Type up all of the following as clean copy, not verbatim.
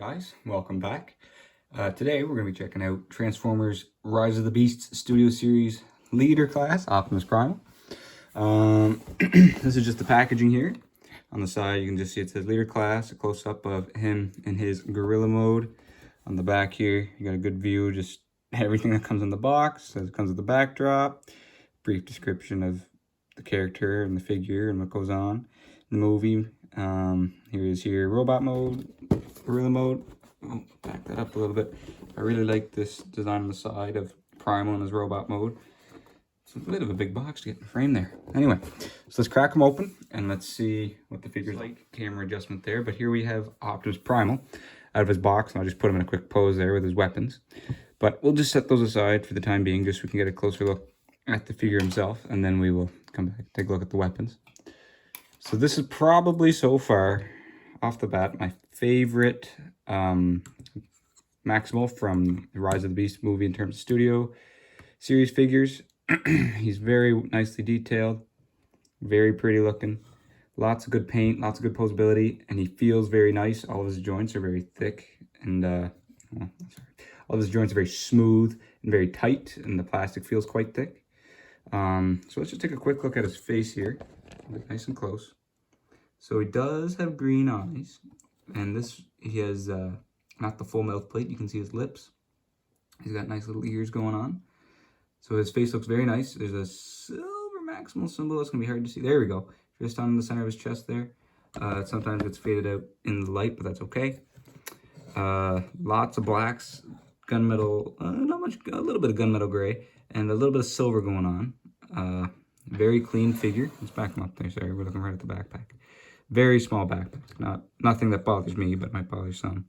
guys, welcome back. Today we're going to be checking out Transformers Rise of the Beasts Studio Series Leader Class, Optimus Primal. This is just the packaging here. On the side you can just see it says Leader Class, a close-up of him in his gorilla mode. On the back here you got a good view, just everything that comes in the box. It comes with the backdrop, brief description of the character and the figure and what goes on in the movie. Here is your robot mode, gorilla mode. Oh, back that up a little bit. I really like this design on the side of Primal in his robot mode. It's a bit of a big box to get in the frame there. Anyway, so let's crack them open and let's see what the figure's like. Camera adjustment there, but here we have Optimus Primal out of his box, and I'll just put him in a quick pose there with his weapons. But we'll just set those aside for the time being, just so we can get a closer look at the figure himself, and then we will come back and take a look at the weapons. So this is probably, so far, off the bat, my favorite Maximal from the Rise of the Beast movie in terms of studio series figures. He's very nicely detailed, very pretty looking, lots of good paint, lots of good posability, and he feels very nice. All of his joints are very thick, and all of his joints are very smooth and very tight, and the plastic feels quite thick. So let's just take a quick look at his face here. Look nice and close. So he does have green eyes, and he has not the full mouth plate. You can see his lips. He's got nice little ears going on. So his face looks very nice. There's a silver Maximal symbol. It's gonna be hard to see. There we go. Just on the center of his chest there. Sometimes it's faded out in the light, but that's okay. Lots of blacks, gunmetal, not much, a little bit of gunmetal gray, and a little bit of silver going on. Very clean figure. Let's back him up there. Sorry, we're looking right at the backpack. Very small backpack. Nothing that bothers me, but might bother some.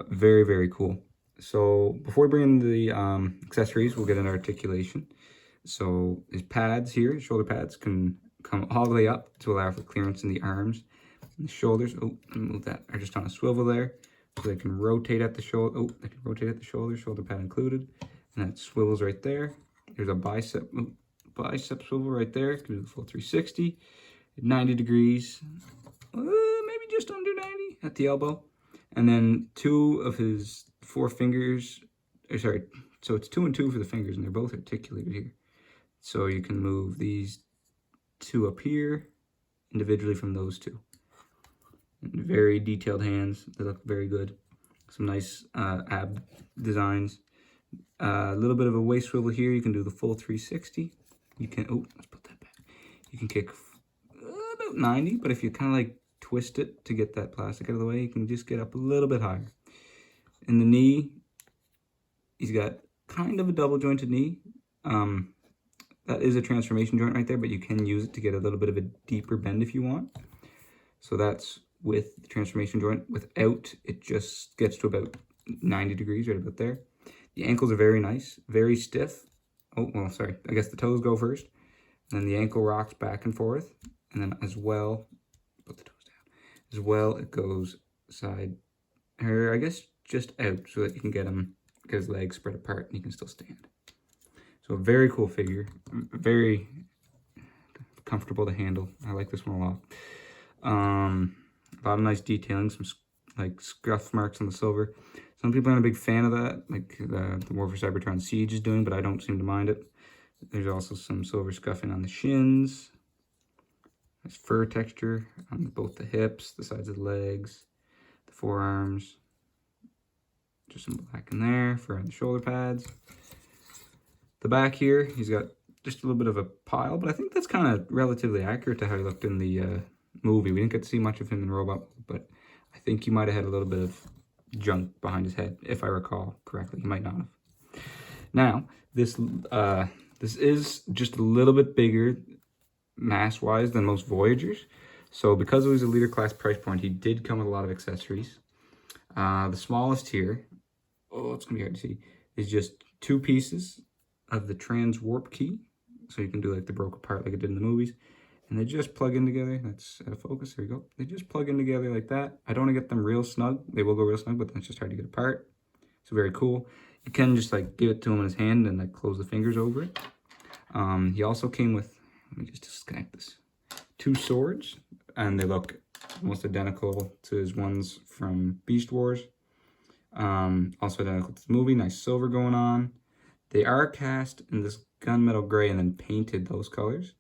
Very, very cool. So before we bring in the accessories, we'll get an articulation. So his pads here, his shoulder pads, can come all the way up to allow for clearance in the arms and the shoulders. Oh, let me move that. Are just on a swivel there, so they can rotate at the shoulder. Oh, they can rotate at the shoulder, shoulder pad included, and that swivels right there. There's a bicep swivel right there. Can do the full 360. 90 degrees, maybe just under 90 at the elbow. And then two of his four fingers, so it's 2 and 2 for the fingers, and they're both articulated here. So you can move these two up here individually from those two. And very detailed hands, they look very good. Some nice ab designs. A little bit of a waist swivel here. You can do the full 360. You can, let's put that back. You can kick 90, but if you kind of like twist it to get that plastic out of the way, you can just get up a little bit higher. In the knee, he's got kind of a double jointed knee. That is a transformation joint right there, but you can use it to get a little bit of a deeper bend if you want. So that's with the transformation joint. Without, it just gets to about 90 degrees, right about there. The ankles are very nice, very stiff. Oh, well, sorry, I guess the toes go first. And then the ankle rocks back and forth. And then as well, put the toes down. As well, it goes side, or I guess just out, so that you can get his legs spread apart and he can still stand. So a very cool figure, very comfortable to handle. I like this one a lot. A lot of nice detailing, some like scuff marks on the silver. Some people aren't a big fan of that, like the War for Cybertron Siege is doing, but I don't seem to mind it. There's also some silver scuffing on the shins. Nice fur texture on both the hips, the sides of the legs, the forearms. Just some black in there for the shoulder pads. The back here, he's got just a little bit of a pile, but I think that's kind of relatively accurate to how he looked in the movie. We didn't get to see much of him in Robot, but I think he might have had a little bit of junk behind his head, if I recall correctly. He might not have. Now, this is just a little bit bigger mass-wise than most Voyagers. So because it was a leader class price point, he did come with a lot of accessories. The smallest here, it's gonna be hard to see, is just 2 pieces of the trans warp key. So you can do like the broke apart like it did in the movies. And they just plug in together. That's out of focus, there you go. They just plug in together like that. I don't want to get them real snug. They will go real snug, but then it's just hard to get apart. So very cool. You can just like give it to him in his hand and like close the fingers over it. He also came with, let me just disconnect this, 2 swords, and they look almost identical to his ones from Beast Wars. Also identical to the movie. Nice silver going on. They are cast in this gunmetal gray and then painted those colors.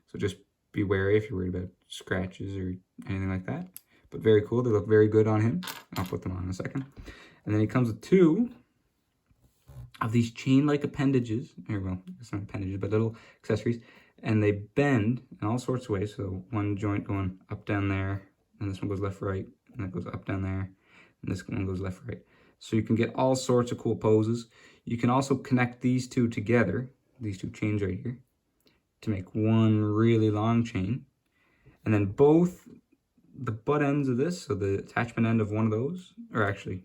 So just be wary if you're worried about scratches or anything like that. But very cool. They look very good on him. I'll put them on in a second. And then he comes with 2 of these chain-like appendages. Or, well, it's not appendages, but little accessories. And they bend in all sorts of ways. So one joint going up, down there. And this one goes left, right. And that goes up, down there. And this one goes left, right. So you can get all sorts of cool poses. You can also connect these 2 together, these 2 chains right here, to make one really long chain. And then both the butt ends of this, so the attachment end of one of those, or actually,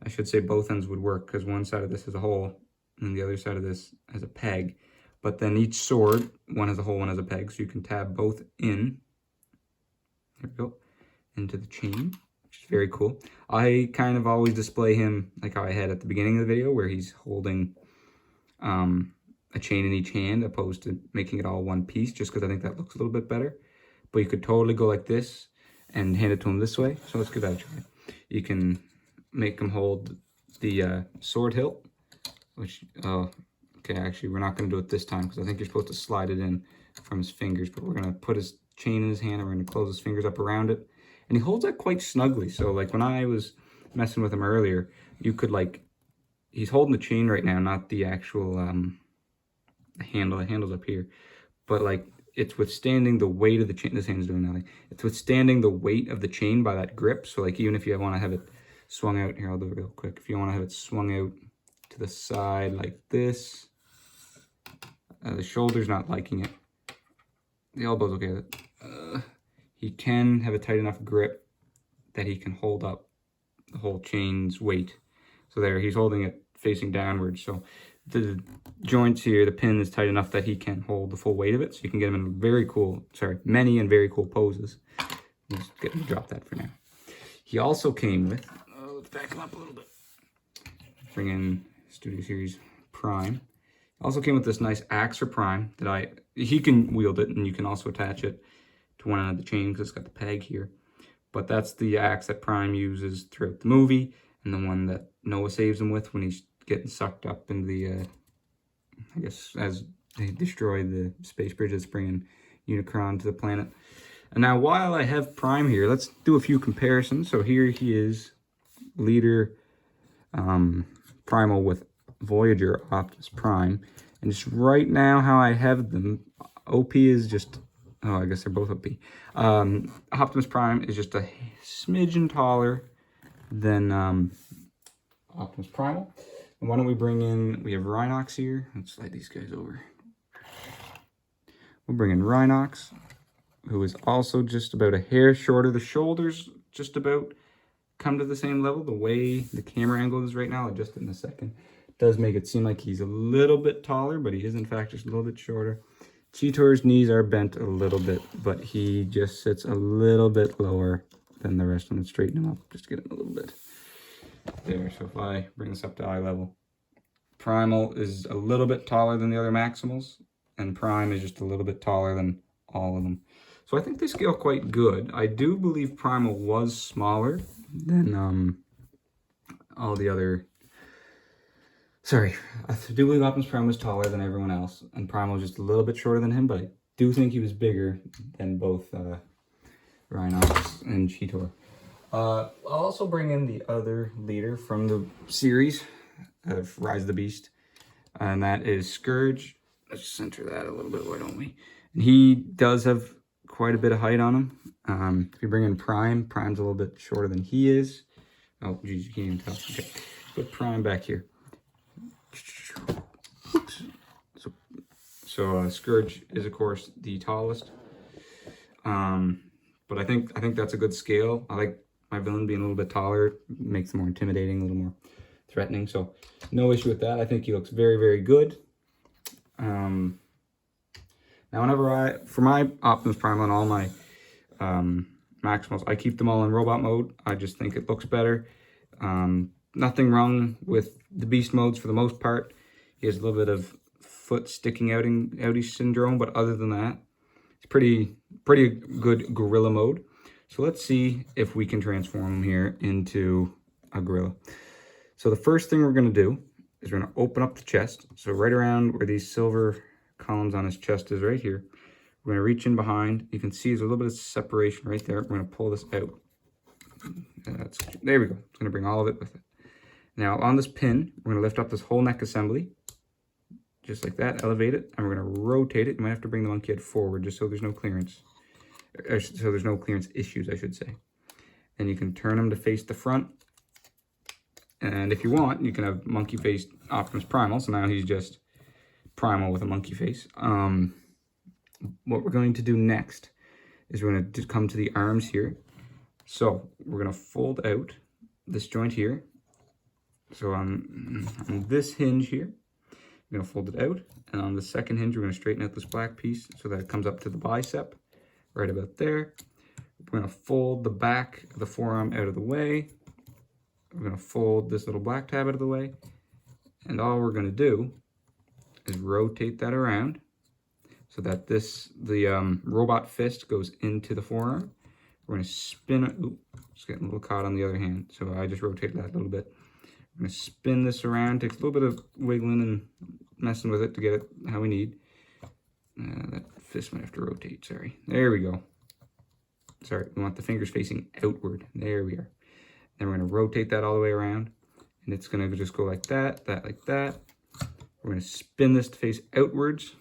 I should say both ends would work because one side of this has a hole and the other side of this has a peg. But then each sword, one has a hole, one has a peg, so you can tab both in. There we go, into the chain. Which is very cool. I kind of always display him like how I had at the beginning of the video, where he's holding a chain in each hand, opposed to making it all one piece, just because I think that looks a little bit better. But you could totally go like this and hand it to him this way. So let's give that a try. You can make him hold the sword hilt, which, okay, actually, we're not going to do it this time, because I think you're supposed to slide it in from his fingers. But we're going to put his chain in his hand, and we're going to close his fingers up around it. And he holds that quite snugly. So like when I was messing with him earlier, you could like, he's holding the chain right now, not the actual handle. The handle's up here. But like it's withstanding the weight of the chain. This hand's doing nothing. It's withstanding the weight of the chain by that grip. So like even if you want to have it swung out, here I'll do it real quick. If you want to have it swung out to the side like this, the shoulder's not liking it. The elbow's okay with it. He can have a tight enough grip that he can hold up the whole chain's weight. So there, he's holding it facing downwards. So the joints here, the pin is tight enough that he can hold the full weight of it. So you can get him in many and very cool poses. Just get him to drop that for now. He also came with, let's back him up a little bit. Bring in Studio Series Prime. Also came with this nice axe for Prime that he can wield it, and you can also attach it to one end of the chain because it's got the peg here. But that's the axe that Prime uses throughout the movie, and the one that Noah saves him with when he's getting sucked up into the, I guess, as they destroy the space bridge that's bringing Unicron to the planet. And now, while I have Prime here, let's do a few comparisons. So here he is, Leader Primal with Voyager Optimus Prime. And just right now, how I have them, OP is just... Oh, I guess they're both OP. Optimus Prime is just a smidgen taller than Optimus Primal. And why don't we bring in, we have Rhinox here. Let's slide these guys over. We'll bring in Rhinox, who is also just about a hair shorter. The shoulders just about come to the same level. The way the camera angle is right now, I'll adjust it in a second, does make it seem like he's a little bit taller, but he is in fact just a little bit shorter. Cheetor's knees are bent a little bit, but he just sits a little bit lower than the rest of them. Let's straighten him up, just get him a little bit there. So if I bring this up to eye level, Primal is a little bit taller than the other Maximals, and Prime is just a little bit taller than all of them. So I think they scale quite good. I do believe Primal was smaller than all the other... Sorry, I do believe Optimus Prime was taller than everyone else, and Primal was just a little bit shorter than him, but I do think he was bigger than both Rhinox and Cheetor. I'll also bring in the other leader from the series of Rise of the Beast, and that is Scourge. Let's center that a little bit, why don't we? And he does have quite a bit of height on him. If you bring in Prime, Prime's a little bit shorter than he is. Oh, geez, you can't even tell. Okay, put Prime back here. So Scourge is of course the tallest, but I think that's a good scale. I like my villain being a little bit taller, it makes him more intimidating, a little more threatening. So no issue with that. I think he looks very, very good. Now, for my Optimus Primal and all my Maximals, I keep them all in robot mode. I just think it looks better. Nothing wrong with the beast modes for the most part. He has a little bit of foot sticking outie syndrome, but other than that, it's pretty good gorilla mode. So let's see if we can transform him here into a gorilla. So the first thing we're going to do is we're going to open up the chest. So right around where these silver columns on his chest is right here. We're going to reach in behind. You can see there's a little bit of separation right there. We're going to pull this out. There we go. It's going to bring all of it with it. Now on this pin, we're going to lift up this whole neck assembly. Just like that, elevate it, and we're going to rotate it. You might have to bring the monkey head forward just so there's no clearance. So there's no clearance issues, I should say. And you can turn them to face the front. And if you want, you can have monkey face Optimus Primal. So now he's just Primal with a monkey face. What we're going to do next is we're going to come to the arms here. So we're going to fold out this joint here. So on this hinge here, we're going to fold it out. And on the second hinge, we're going to straighten out this black piece so that it comes up to the bicep, right about there. We're going to fold the back of the forearm out of the way. We're going to fold this little black tab out of the way. And all we're going to do is rotate that around so that the robot fist goes into the forearm. We're going to spin it. Ooh, it's getting a little caught on the other hand. So I just rotated that a little bit. We're going to spin this around. Takes a little bit of wiggling and messing with it to get it how we need. That fist might have to rotate, sorry. There we go. Sorry, we want the fingers facing outward. There we are. Then we're going to rotate that all the way around. And it's going to just go like that, like that. We're going to spin this to face outwards.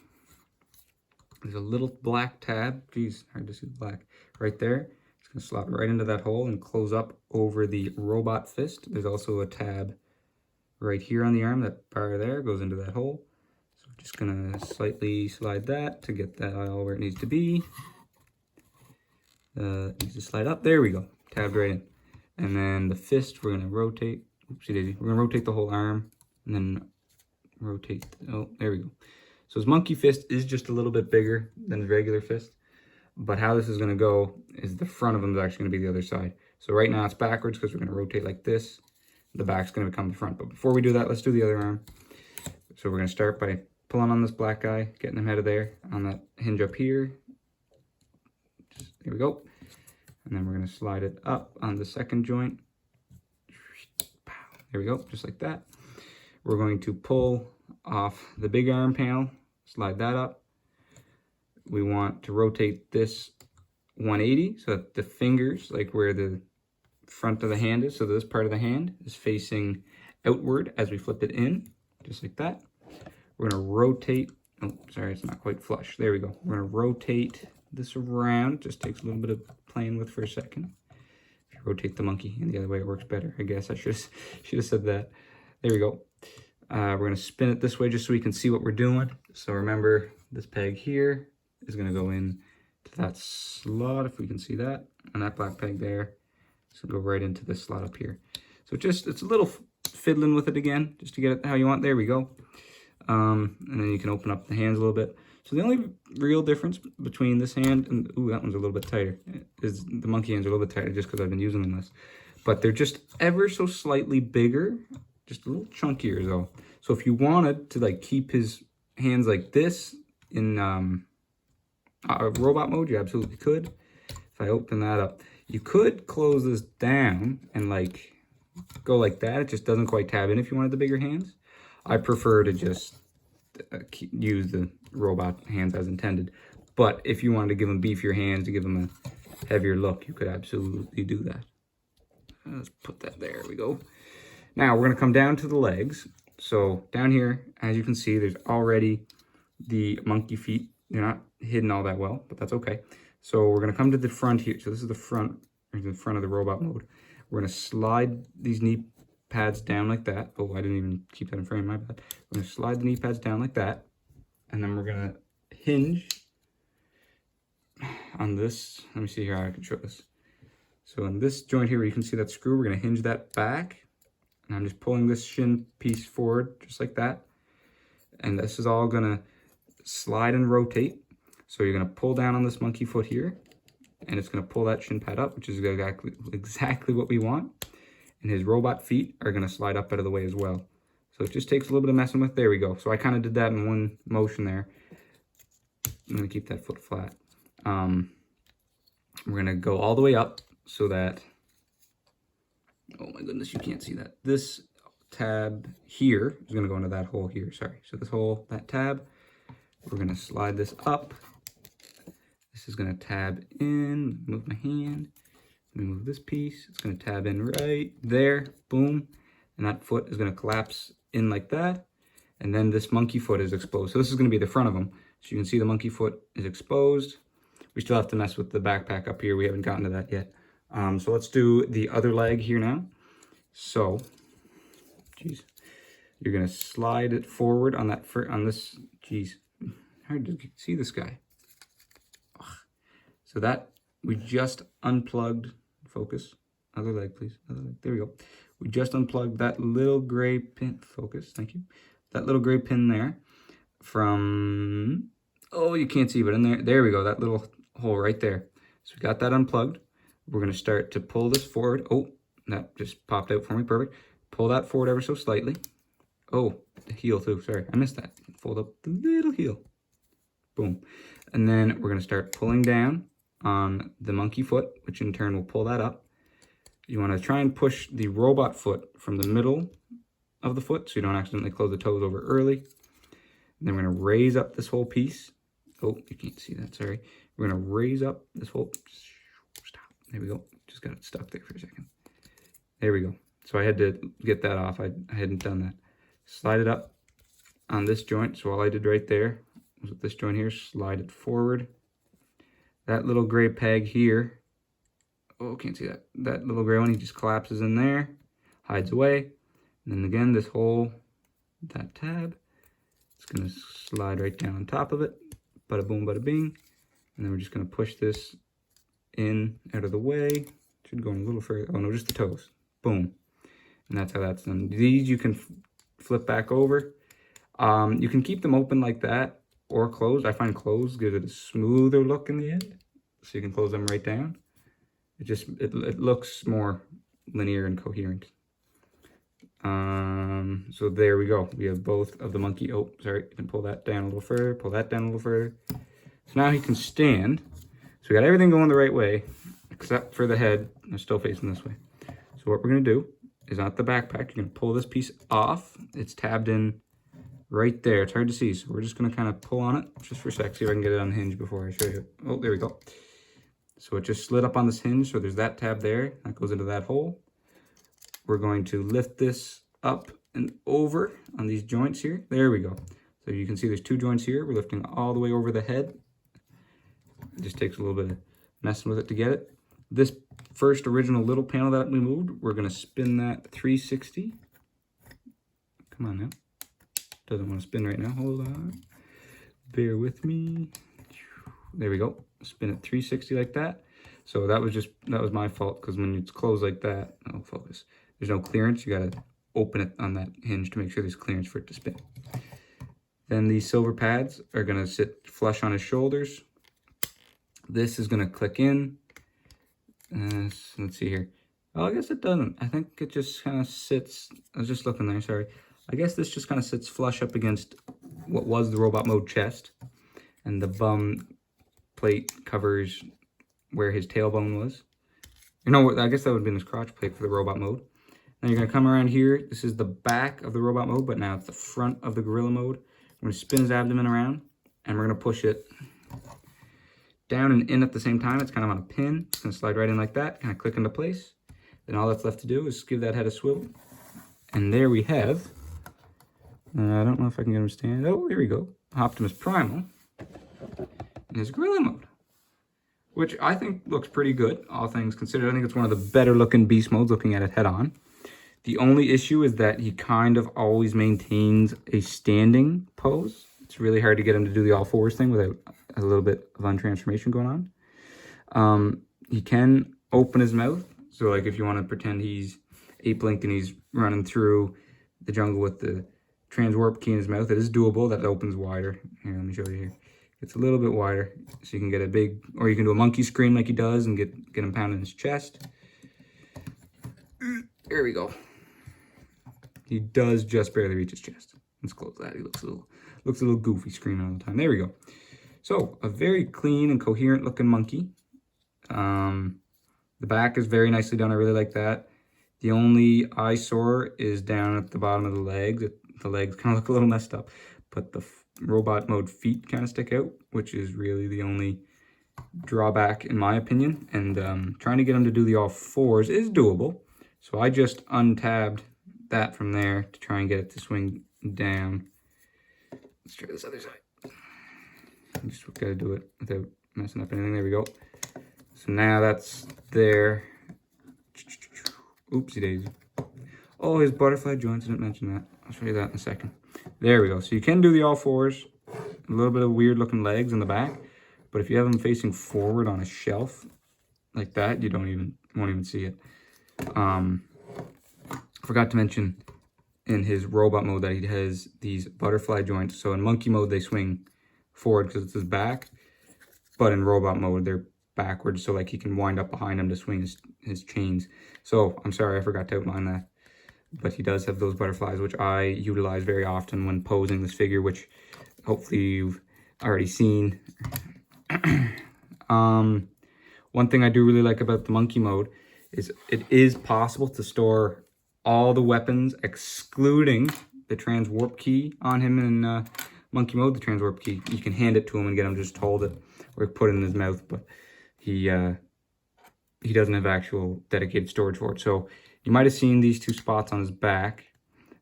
There's a little black tab. Geez, hard to see the black. Right there. It's going to slot right into that hole and close up over the robot fist. There's also a tab right here on the arm. That bar there goes into that hole. So we're just going to slightly slide that to get that all where it needs to be. It needs to slide up. There we go. Tabbed right in. And then the fist, we're going to rotate. Oopsie daisy. We're going to rotate the whole arm and then rotate. Oh, there we go. So his monkey fist is just a little bit bigger than his regular fist. But how this is going to go is the front of him is actually going to be the other side. So right now it's backwards because we're going to rotate like this. The back's going to become the front. But before we do that, let's do the other arm. So we're going to start by pulling on this black guy, getting him out of there on that hinge up here. There we go. And then we're going to slide it up on the second joint. There we go, just like that. We're going to pull off the big arm panel, slide that up. We want to rotate this 180 so that the fingers, like where the front of the hand is, so this part of the hand is facing outward as we flip it in, just like that. We're going to rotate, oh, sorry, it's not quite flush. There we go. We're going to rotate this around. Just takes a little bit of playing with for a second. If you rotate the monkey in the other way, it works better. I guess I should have said that. There we go. We're going to spin it this way just so we can see what we're doing. So remember, this peg here is going to go in to that slot, if we can see that. And that black peg there is going to go right into this slot up here. So it's a little fiddling with it again, just to get it how you want. There we go. And then you can open up the hands a little bit. So the only real difference between this hand and, ooh, that one's a little bit tighter, is the monkey hands are a little bit tighter just because I've been using them less. But they're just ever so slightly bigger, just a little chunkier though. So if you wanted to like keep his hands like this in robot mode, you absolutely could. If I open that up, you could close this down and like go like that. It just doesn't quite tab in if you wanted the bigger hands. I prefer to just use the robot hands as intended. But if you wanted to give them beefier hands, to give them a heavier look, you could absolutely do that. Let's put that there. We go. Now we're going to come down to the legs. So down here, as you can see, there's already the monkey feet. They're not hidden all that well, but that's okay. So we're going to come to the front here. So this is the front of the robot mode. We're going to slide these knee pads down like that. Oh, I didn't even keep that in frame, my bad. We're going to slide the knee pads down like that. And then we're going to hinge on this. Let me see here how I can show this. So in this joint here where you can see that screw, we're going to hinge that back. And I'm just pulling this shin piece forward just like that. And this is all going to slide and rotate. So you're going to pull down on this monkey foot here. And it's going to pull that shin pad up, which is exactly what we want. And his robot feet are going to slide up out of the way as well. So it just takes a little bit of messing with. There we go. So I kind of did that in one motion there. I'm going to keep that foot flat. We're gonna go all the way up so that, oh my goodness, you can't see that. This tab here is gonna go into that hole here, sorry. So this hole, that tab, we're gonna slide this up. This is gonna tab in, move my hand, let me move this piece. It's gonna tab in right there, boom. And that foot is gonna collapse in like that. And then this monkey foot is exposed. So this is gonna be the front of them. So you can see the monkey foot is exposed. We still have to mess with the backpack up here. We haven't gotten to that yet. So let's do the other leg here now. So, geez, you're gonna slide it forward on that, on this, geez, hard to see this guy. Ugh. So that, we just unplugged, focus, other leg please, other leg, there we go. We just unplugged that little gray pin, focus, thank you. That little gray pin there from, oh, you can't see, but in there we go, that little hole right there. So we got that unplugged. We're gonna start to pull this forward. Oh, that just popped out for me, perfect. Pull that forward ever so slightly. Oh, the heel too, sorry, I missed that. Fold up the little heel. Boom. And then we're gonna start pulling down on the monkey foot, which in turn will pull that up. You wanna try and push the robot foot from the middle of the foot so you don't accidentally close the toes over early. And then we're gonna raise up this whole piece. Oh, you can't see that, sorry. We're gonna raise up this whole, stop, there we go. Just got it stuck there for a second. There we go. So I had to get that off, I hadn't done that. Slide it up on this joint, so all I did right there was with this joint here, slide it forward. That little gray peg here, oh, can't see that. That little gray one, he just collapses in there, hides away. And then again, this whole, that tab, it's gonna slide right down on top of it. Bada boom, bada bing. And then we're just gonna push this in out of the way. Should go in a little further, oh no, just the toes. Boom. And that's how that's done. These you can flip back over. You can keep them open like that or closed. I find closed gives it a smoother look in the end. So you can close them right down. It looks more linear and coherent. So there we go. We have both of the monkey. Oh, sorry, you can pull that down a little further, pull that down a little further. So now he can stand. So we got everything going the right way, except for the head. They're still facing this way. So what we're gonna do is on the backpack, you're gonna pull this piece off. It's tabbed in right there. It's hard to see, so we're just gonna kind of pull on it just for a sec, see if I can get it unhinged before I show you. Oh, there we go. So it just slid up on this hinge, so there's that tab there. That goes into that hole. We're going to lift this up and over on these joints here. There we go. So you can see there's two joints here. We're lifting all the way over the head. It just takes a little bit of messing with it to get it. This first original little panel that we moved, we're gonna spin that 360. Come on now. Doesn't want to spin right now, hold on. Bear with me. There we go, spin it 360 like that. So that was my fault, because when it's closed like that, oh, focus. There's no clearance, you gotta open it on that hinge to make sure there's clearance for it to spin. Then these silver pads are gonna sit flush on his shoulders. This is gonna click in. Let's see here. Oh, I guess it doesn't. I think it just kind of sits. I was just looking there, sorry. I guess this just kind of sits flush up against what was the robot mode chest. And the bum plate covers where his tailbone was. You know, I guess that would have been his crotch plate for the robot mode. Now you're going to come around here. This is the back of the robot mode, but now it's the front of the gorilla mode. We're going to spin his abdomen around, and we're going to push it down and in at the same time. It's kind of on a pin. It's going to slide right in like that, kind of click into place. Then all that's left to do is give that head a swivel. And there we have, I don't know if I can get him to stand. Oh, here we go. Optimus Primal in his gorilla mode, which I think looks pretty good, all things considered. I think it's one of the better looking beast modes looking at it head on. The only issue is that he kind of always maintains a standing pose. It's really hard to get him to do the all fours thing without a little bit of untransformation going on. He can open his mouth. So like if you want to pretend he's ape-linked and he's running through the jungle with the transwarp key in his mouth, it is doable. That opens wider. Here, let me show you here. It's a little bit wider, so you can get a big, or you can do a monkey scream like he does and get him pounding his chest. There we go. He does just barely reach his chest. Let's close that. He looks a little goofy screaming all the time. There we go. So a very clean and coherent looking monkey. The back is very nicely done. I really like that. The only eyesore is down at the bottom of the legs. The legs kind of look a little messed up, but the robot mode feet kind of stick out, which is really the only drawback in my opinion. And trying to get him to do the all fours is doable. So I just untabbed that from there to try and get it to swing down. Let's try this other side. Just gotta do it without messing up anything. There we go. So now that's there. Oopsie daisy. Oh, his butterfly joints, didn't mention that. I'll show you that in a second. There we go. So you can do the all fours. A little bit of weird looking legs in the back. But if you have them facing forward on a shelf like that, you won't even see it. Forgot to mention in his robot mode that he has these butterfly joints. So in monkey mode, they swing forward because it's his back. But in robot mode, they're backwards. So like he can wind up behind him to swing his chains. So I'm sorry, I forgot to outline that. But he does have those butterflies, which I utilize very often when posing this figure, which hopefully you've already seen. One thing I do really like about the monkey mode is it is possible to store all the weapons excluding the transwarp key on him in monkey mode. The transwarp key, you can hand it to him and get him to just hold it or put it in his mouth, but he doesn't have actual dedicated storage for it. So you might have seen these two spots on his back.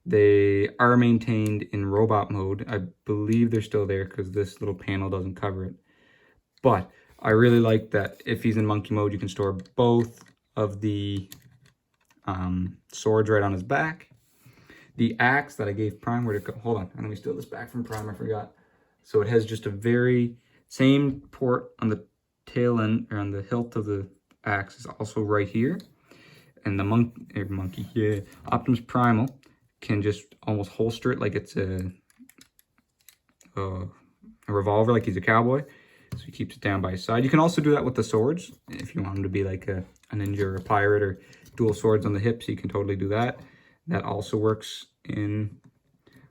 They are maintained in robot mode. I believe they're still there because this little panel doesn't cover it. But I really like that if he's in monkey mode, you can store both of the swords right on his back. The axe that I gave Prime, where'd it go? Hold on, let me steal this back from Prime, I forgot. So it has just a very same port on the tail end, or on the hilt of the axe is also right here. And the Optimus Primal can just almost holster it like it's a revolver, like he's a cowboy. So he keeps it down by his side. You can also do that with the swords. If you want him to be like a ninja or a pirate or dual swords on the hips, you can totally do that. That also works in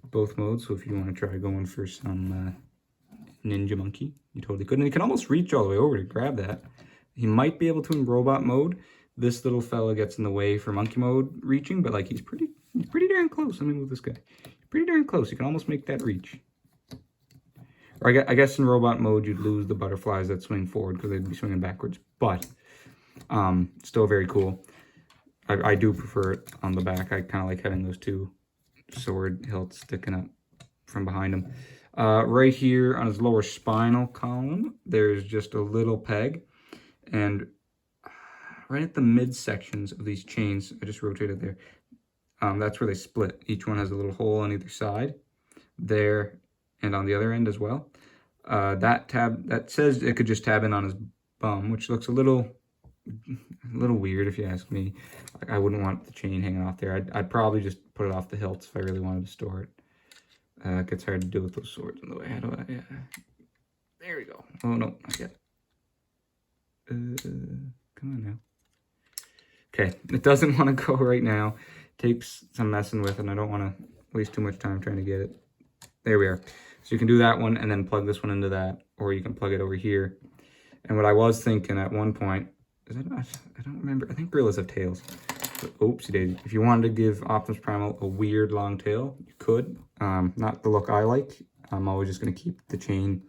both modes. So if you want to try going for some ninja monkey, you totally could. And you can almost reach all the way over to grab that. He might be able to in robot mode. This little fella gets in the way for monkey mode reaching, but like he's pretty darn close. Let me move this guy. Pretty darn close. You can almost make that reach. Or I guess in robot mode, you'd lose the butterflies that swing forward because they'd be swinging backwards. But still very cool. I do prefer it on the back. I kind of like having those two sword hilts sticking up from behind him. Right here on his lower spinal column, there's just a little peg. And right at the midsections of these chains, I just rotated there. That's where they split. Each one has a little hole on either side. There. And on the other end as well. That says it could just tab in on his bum, which looks a little weird if you ask me. I wouldn't want the chain hanging off there. I'd probably just put it off the hilts if I really wanted to store it. It gets hard to do with those swords in the way. How do I? There we go. Oh no, not yet. Come on now. Okay, it doesn't want to go right now. Takes some messing with, and I don't want to waste too much time trying to get it. There we are. So you can do that one and then plug this one into that, or you can plug it over here. And what I was thinking at one point, I don't remember, I think gorillas have tails. But, oopsie daisy. If you wanted to give Optimus Primal a weird long tail, you could. Not the look I like. I'm always just going to keep the chain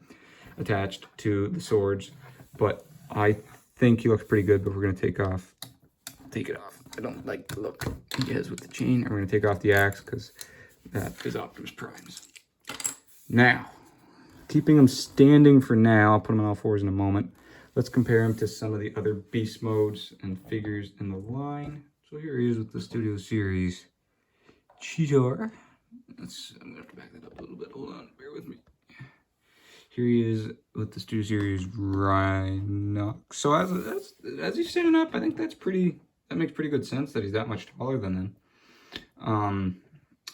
attached to the swords. But I think he looks pretty good, but we're going to take it off. I don't like the look he has with the chain. And we're going to take off the axe because that is Optimus Prime's. Now, keeping him standing for now, I'll put him on all fours in a moment. Let's compare him to some of the other beast modes and figures in the line. So here he is with the Studio Series Cheetor. I'm going to have to back that up a little bit. Hold on, bear with me. Here he is with the Studio Series Rhinox. So as he's standing up, I think that makes pretty good sense that he's that much taller than them.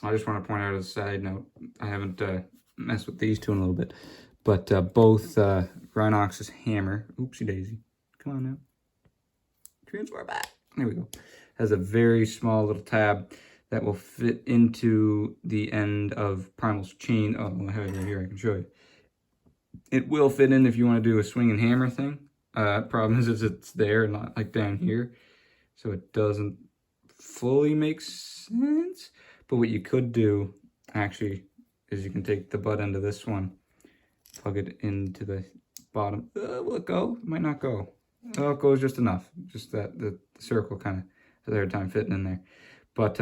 I just want to point out as a side note, I haven't messed with these two in a little bit, but both Rhinox's hammer, oopsie daisy, come on now, transfer back, there we go, has a very small little tab that will fit into the end of Primal's chain. Oh, I have it right here, I can show you. It will fit in if you want to do a swing and hammer thing, Problem is it's there and not like down here. So it doesn't fully make sense. But what you could do, actually, is you can take the butt end of this one, plug it into the bottom. Will it go? It might not go. Oh, it goes just enough. Just that the circle kind of has a hard time fitting in there. But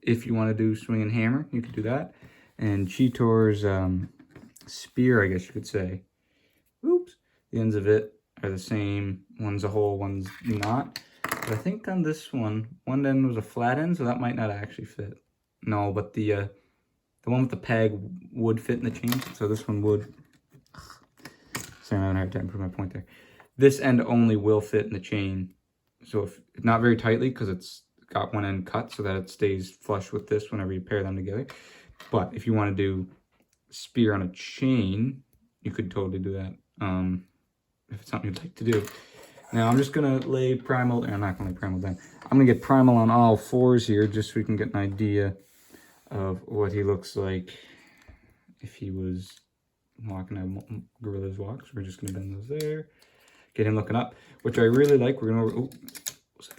if you want to do swing and hammer, you could do that. And Cheetor's spear, I guess you could say. Oops. The ends of it are the same. One's a hole, one's not. But I think on this one end was a flat end, so that might not actually fit. No, but the one with the peg would fit in the chain, so this one would. Sorry, I'm having a hard time putting my point there. This end only will fit in the chain, so if not very tightly, because it's got one end cut so that it stays flush with this whenever you pair them together. But if you want to do spear on a chain, you could totally do that. If it's something you'd like to do. Now I'm just gonna lay Primal, I'm not gonna lay Primal down. I'm gonna get Primal on all fours here just so we can get an idea of what he looks like if he was walking out Gorilla's walks. We're just gonna bend those there. Get him looking up, which I really like. We're gonna, which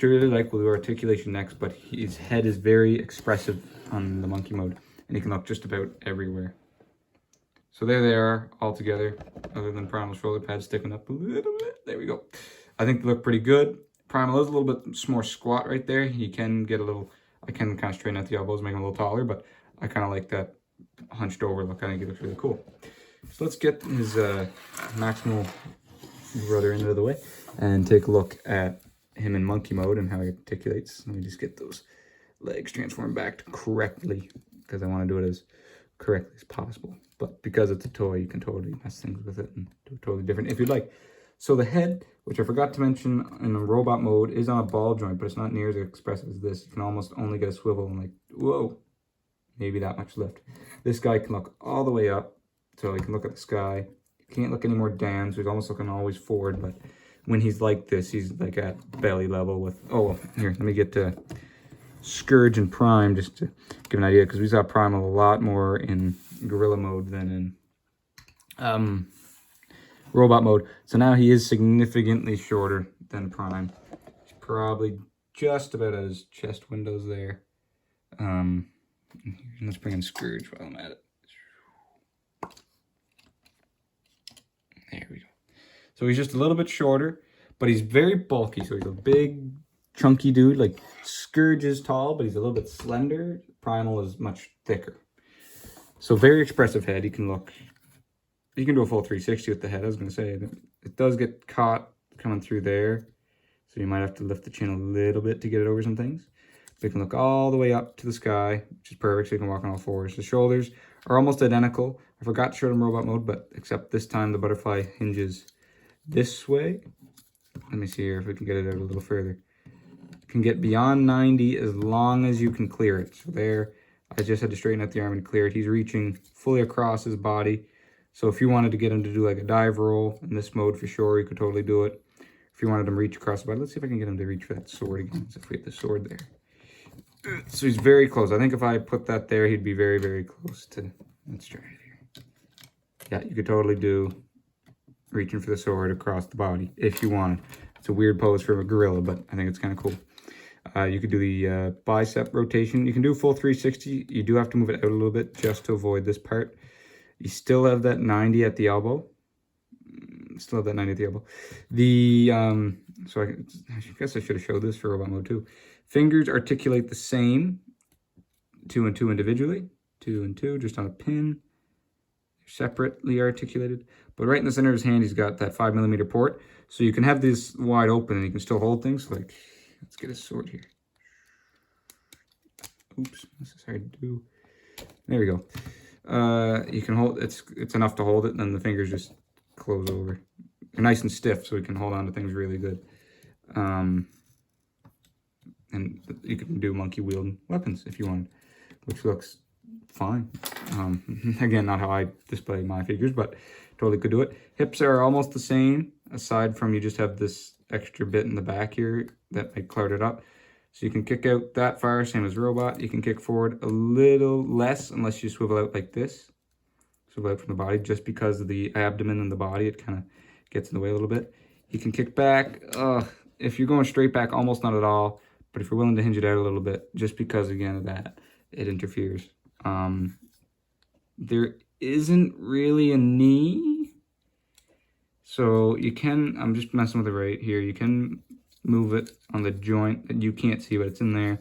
I really like. We'll do articulation next, but his head is very expressive on the monkey mode, and he can look just about everywhere. So there they are all together, other than Primal's shoulder pads sticking up a little bit. There we go. I think they look pretty good. Primal is a little bit more squat right there. He can get a little, I can kind of straighten out the elbows, make him a little taller, but I kind of like that hunched over look. I think it looks really cool. So let's get his maximal rudder into the way and take a look at him in monkey mode and how he articulates. Let me just get those legs transformed back correctly because I want to do it as correctly as possible. But because it's a toy, you can totally mess things with it and do it totally different if you'd like. So the head, which I forgot to mention in the robot mode, is on a ball joint, but it's not near as expressive as this. You can almost only get a swivel and like, whoa, maybe that much lift. This guy can look all the way up, so he can look at the sky. He can't look any more down, so he's almost looking always forward, but when he's like this, he's like at belly level with, oh, here, let me get to Scourge and Prime just to give an idea, because we saw Primal a lot more in Gorilla mode than in robot mode. So now he is significantly shorter than Prime. He's probably just about at his chest windows there. Let's bring in Scourge while I'm at it. There we go. So he's just a little bit shorter, but he's very bulky. So he's a big, chunky dude. Like Scourge is tall, but he's a little bit slender. Primal is much thicker. So very expressive head. He can look, you can do a full 360 with the head. I was going to say, it does get caught coming through there. So you might have to lift the chin a little bit to get it over some things. But you can look all the way up to the sky, which is perfect. So you can walk on all fours. The shoulders are almost identical. I forgot to show them robot mode, but except this time the butterfly hinges this way. Let me see here if we can get it out a little further. You can get beyond 90 as long as you can clear it. So there, I just had to straighten out the arm and clear it. He's reaching fully across his body. So if you wanted to get him to do like a dive roll in this mode, for sure, you could totally do it. If you wanted him to reach across the body, let's see if I can get him to reach for that sword again. So if we have the sword there. So he's very close. I think if I put that there, he'd be very, very close to, let's try it here. Yeah, you could totally do reaching for the sword across the body if you wanted. It's a weird pose for a gorilla, but I think it's kind of cool. You could do the bicep rotation. You can do a full 360. You do have to move it out a little bit just to avoid this part. You still have that 90 at the elbow. Still have that 90 at the elbow. The so I guess I should have showed this for robot mode too. Fingers articulate the same, 2 and 2 individually, 2 and 2 just on a pin. They're separately articulated, but right in the center of his hand, he's got that 5mm port, so you can have this wide open and you can still hold things. Like, let's get his sword here. Oops, this is hard to do. There we go. You can hold it's enough to hold it, and then the fingers just close over. They're nice and stiff, so we can hold on to things really good. And you can do monkey wielding weapons if you wanted, which looks fine. Again, not how I display my figures, but totally could do it. Hips are almost the same, aside from you just have this extra bit in the back here that I cloud it up. So you can kick out that far, same as robot. You can kick forward a little less unless you swivel out like this. Swivel out from the body, just because of the abdomen and the body, it kind of gets in the way a little bit. He can kick back. If you're going straight back, almost not at all. But if you're willing to hinge it out a little bit, just because, again, of that, it interferes. There isn't really a knee. So you can, I'm just messing with it right here. You can move it on the joint that you can't see, but it's in there.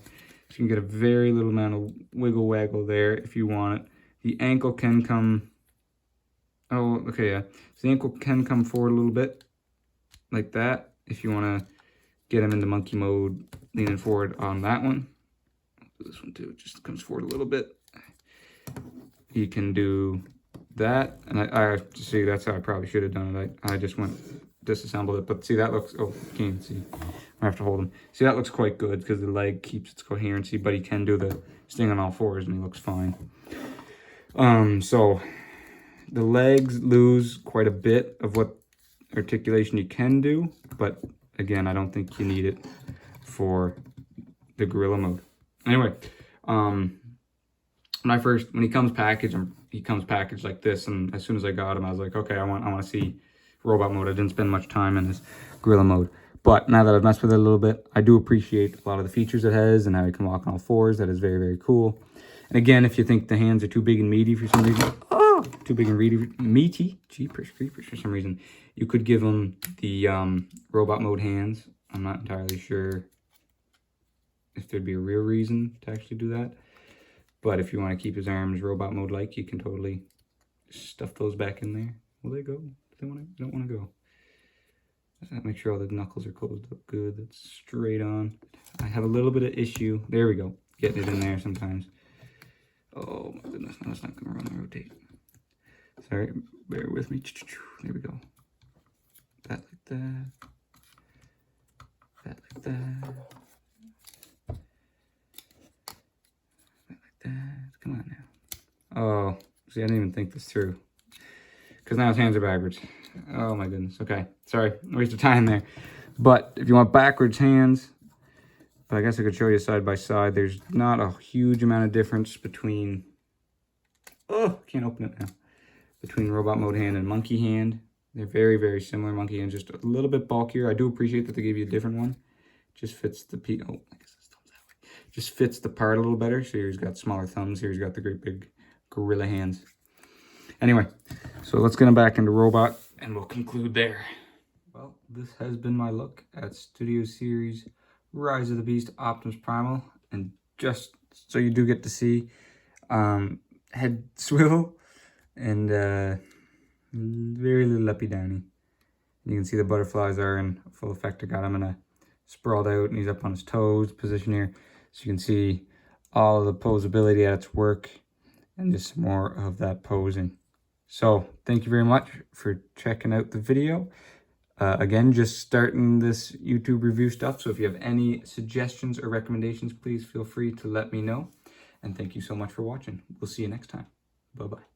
So you can get a very little amount of wiggle waggle there if you want it. The ankle can come, oh, okay, yeah. So the ankle can come forward a little bit, like that, if you want to get him into monkey mode, leaning forward on that one. This one too, it just comes forward a little bit. You can do that, and I see, that's how I probably should have done it. I just went, disassembled it, but see, that looks, oh, you can't even see. I have to hold him. See, that looks quite good because the leg keeps its coherency, but he can do the sting on all fours, and he looks fine. So the legs lose quite a bit of what articulation you can do, but again, I don't think you need it for the gorilla mode. Anyway, when he comes packaged like this, and as soon as I got him, I was like, okay, I want to see robot mode. I didn't spend much time in his gorilla mode, but now that I've messed with it a little bit, I do appreciate a lot of the features it has and how he can walk on all fours. That is very, very cool. And again, if you think the hands are too big and meaty for some reason, too big and meaty, jeepers creepers for some reason, you could give him the robot mode hands. I'm not entirely sure if there'd be a real reason to actually do that. But if you want to keep his arms robot mode like, you can totally stuff those back in there. Will they go? They don't want to go. Make sure all the knuckles are closed up good. That's straight on. I have a little bit of issue. There we go. Getting it in there sometimes. Oh my goodness, no, that's not going to run and rotate. Sorry, bear with me. There we go. That like that. That like that. That like that. Come on now. Oh, see, I didn't even think this through. Because now his hands are backwards. Oh my goodness. Okay, sorry, waste of time there. But if you want backwards hands, but I guess I could show you side by side. There's not a huge amount of difference between, oh, can't open it now, between robot mode hand and monkey hand. They're very, very similar. Monkey hand just a little bit bulkier. I do appreciate that they gave you a different one. Just fits the I guess this thumb's that way. Just fits the part a little better. So here he's got smaller thumbs. Here he's got the great big gorilla hands. Anyway, so let's get him back into robot and we'll conclude there. Well, this has been my look at Studio Series Rise of the Beast Optimus Primal, and just so you do get to see head swivel and very little uppy downy. You can see the butterflies are in full effect. I got him in a sprawled out and he's up on his toes position here, so you can see all of the posability at its work and just more of that posing. So thank you very much for checking out the video. Again, just starting this YouTube review stuff. So if you have any suggestions or recommendations, please feel free to let me know. And thank you so much for watching. We'll see you next time. Bye-bye.